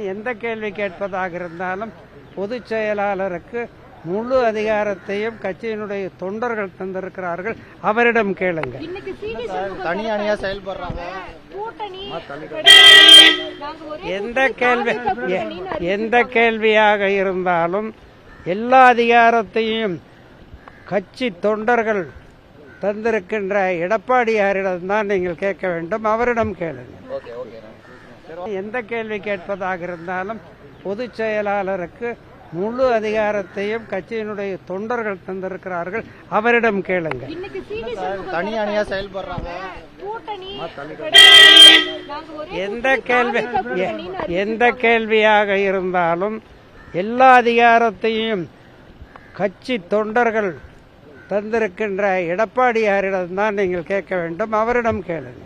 எந்த கேள்வி கேட்பதாக இருந்தாலும் பொதுச் செயலாளருக்கு முழு அதிகாரத்தையும் கட்சியினுடைய தொண்டர்கள் தந்திருக்கிறார்கள். அவரிடம் கேளுங்க. தனி அணியா செயல்படுறாங்க. எந்த கேள்வியாக இருந்தாலும் எல்லா அதிகாரத்தையும் கட்சி தொண்டர்கள் தந்திருக்கின்ற எடப்பாடியாரிடம்தான் நீங்கள் கேட்க வேண்டும். அவரிடம் கேளுங்க. எந்த கேள்வி கேட்பதாக இருந்தாலும் பொதுச் செயலாளருக்கு முழு அதிகாரத்தையும் கட்சியினுடைய தொண்டர்கள் தந்திருக்கிறார்கள். அவரிடம் கேளுங்க. தனி அணியா செயல்படுறாங்க. எந்த கேள்வியாக இருந்தாலும் எல்லா அதிகாரத்தையும் கட்சி தொண்டர்கள் தந்திருக்கின்ற எடப்பாடியாரிடம்தான் நீங்கள் கேட்க வேண்டும். அவரிடம் கேளுங்க.